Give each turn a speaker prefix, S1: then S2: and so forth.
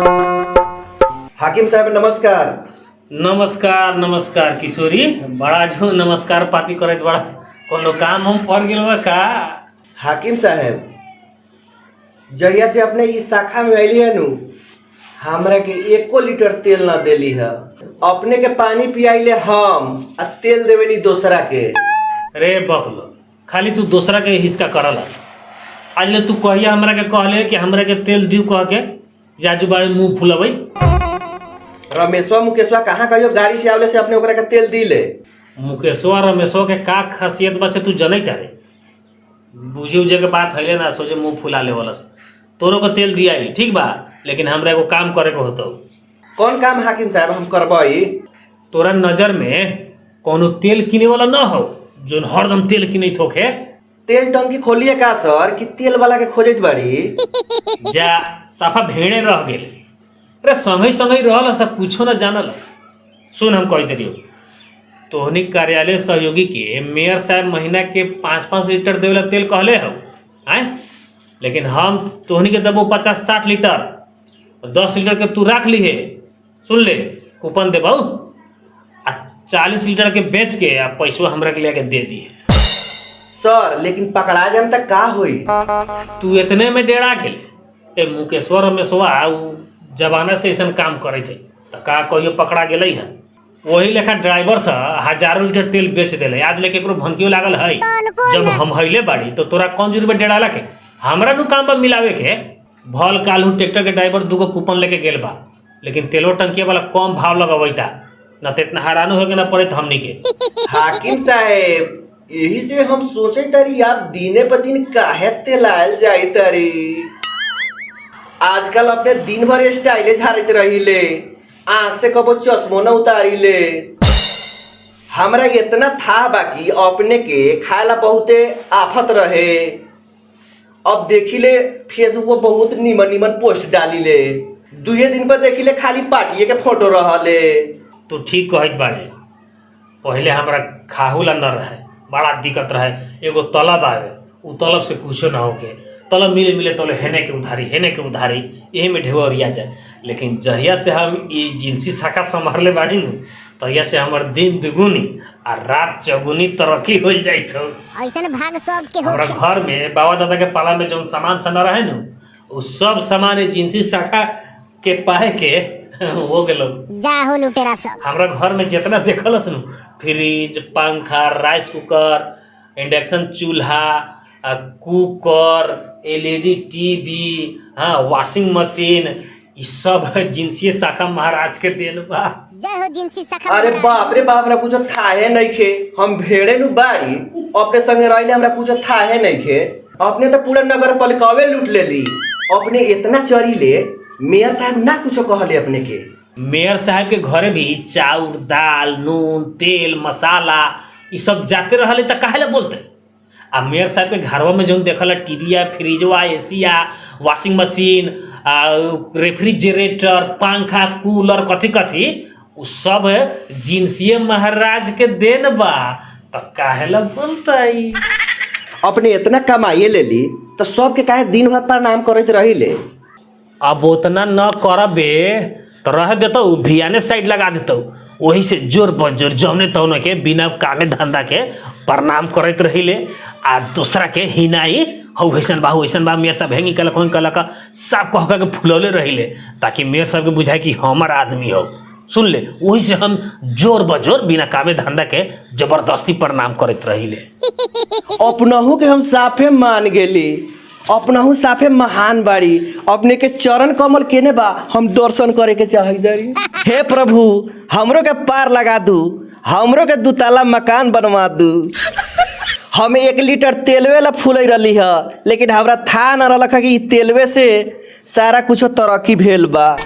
S1: हाकिम साहब नमस्कार।
S2: नमस्कार नमस्कार किशोरी, बड़ा जो नमस्कार पाती करत बड़ा कोनो काम हम पड़ गेल बा का?
S1: हाकिम साहब जहिया से अपने इस शाखा में अली है नु हमरा के 1 लीटर तेल ना देली है। अपने के पानी पियाइले हम आ तेल देवेनी दूसरा के।
S2: रे बकलो, खाली तू दूसरा के हिस्सा करला। आज ले तू कहिया हमरा के कहले कि हमरा के तेल दियो कह के जाजू बारे मुंह फुलबई।
S1: रमेशवा मुकेशवा कहाँ कहियो गाड़ी से आवले से अपने ओकरा के तेल दिले।
S2: मुकेशवा रमेशवा के का खासियत बा से तू जनई तारे। बुझी उजे के बात हइले ना, सोचे मुंह फुला ले वाला। तोरो को तेल दिया ही ठीक बा, लेकिन हमरा एगो काम करे को होतो।
S1: कौन काम हाकिम साहब हम करबई?
S2: तोरा नजर में कोनो तेल किने वाला ना हो जोन हरदम तेल किनैत होखे?
S1: तेल टंकी खोलिए का सर कि तेल वाला के खोजत बाड़ी?
S2: जा साफा भेड़े रह गेल। अरे संगई संगई रहल सब कुछो ना जानल। सुन हम कहते रहियो, तोहनी कार्यालय सहयोगी के मेयर साहब महीना के 5-5 लीटर देवेला तेल कहले हो आए, लेकिन हम तोहनी के देबो 50-60 लीटर। 10 लीटर के तू रख ली है, सुन ले कूपन देबो आ 40 लीटर के बेच के आ पैसवा हमरा के लेके दे दी
S1: सर। लेकिन पकड़ा जाम तक का होई?
S2: तू इतने में डेरा गेले। ए मुकेश्वर रमेशवा जमाना से ऐसा काम करे थे तो का कहियो पकड़ा गेले है। वही लेखा ड्राइवर से हजारों लीटर तेल बेच देले। आज लेके एकरो भनकियो लागल है। जब हम हइले बाड़ी तो तोरा कौन जरूरत डेराला के? हमरा नु काम बा मिलावे के। भल कालू ट्रैक्टर के ड्राइवर दूगो कूपन लेके गेल बा, लेकिन तेलो टंकिया वाला कम भाव लगवैता ना, तो इतना हैरान हो के ना पड़े हमनी के।
S1: हाकिम साहब यही से हम सोचे तारी आप दिने पर दिन काहे तेलायल जाई तारी। आजकल अपने दिन भर स्टाइले झाड़त रहिले, आँख से कबो चश्मो न उतारिले। हमरा इतना था बाकी अपने के खायला बहुते आफत रहे। अब देखिले फेसबुक पर बहुत निमन निमन पोस्ट डालिले, 2 दिन पर देखिले खाली पार्टिए के फोटो रहले।
S2: तो ठीक कहत बाड़े, पहले हमरा खाहुला न रहे, बड़ा दिक्कत रहे। एगो तलब आवे, उ तलब से कुछो ना होके, तलब मिले मिले तो हेने के उधारी यही में ढेवरिया जाए। लेकिन जहिया से हम ये जिनसी शाखा संभाले बाड़ी न, तहिया से हमर दिन दुगुनी आ रात चौगुनी तरक्की हो जाइत हो।
S3: ऐसन भाग सब के
S2: हमरा घर में बाबा दादा के पाला में जो सामान सन रहे न, वो सब सामान जिनसी शाखा के पाए के हो गेलो।
S3: जा हो लुटेरा सब।
S2: हमरा घर में जितना देखलस न, फ्रिज, पंखा, राइस कुकर, इंडक्शन चूल्हा, कुकर, एलईडी टीवी, हाँ वॉशिंग मशीन, ये सब जिनसी शाखा महाराज के देन बा।
S3: जय हो जिनसी शाखा।
S1: अरे बाप रे बाप, हमरा कुछ थाहे नहीं खे। हम भेड़े नु बाड़ी अपने संगे रहले, हमरा कुछ थाहे नहीं खे। अपने तो पूरा नगर पालिकावे लूट लेली। अपने इतना चरीले, मेयर साहब ना कुछ कहले अपने के?
S2: मेयर साहब के घरे भी चाउर, दाल, नून, तेल, मसाला ये सब जाते रहले तो काहे ला बोलते? आ मेयर साहब के घरवा में जो देखल टीवी, फ्रिजवा, एसी, वॉशिंग मशीन, रेफ्रिजरेटर, पंखा, कूलर, कथी कथी उ सब जिनसी महाराज के देन बा। तो काहे ला बोलते?
S1: अपने इतना कमाइए लेली तो सबके काहे दिन भर प्रणाम करत रहिले?
S2: अब उतना न करबे तो रह देतो, भियाने साइड लगा देतो। वही से जोर बजोर जौने तौने के बिना कामे धंधा के प्रणाम करत रहिले आ दूसरा के हिनाई हो वैसन बा मेयर साहब हेंगी कलक होंगी कलक सब कह के फुलौले रहिले, ताकि मेयर साहब के बुझाए कि हमर आदमी हो। सुन ले, वही से हम जोर बजोर बिना कामे धंधा के जबरदस्ती प्रणाम करत रहिले।
S1: अपनहु के हम साफे मान गेली, अपनहु साफे महान बाड़ी। अपने के चरण कमल केने बा, हम दर्शन करे के चाहिए। हे प्रभु हमरो के पार लगा दू, हमरो के 2 ताला मकान बनवा दू। हम 1 लीटर तेलवे ला फूले रही है, लेकिन हमरा था न रहा कि तेलवे से सारा कुछ तरक्की भेल बा।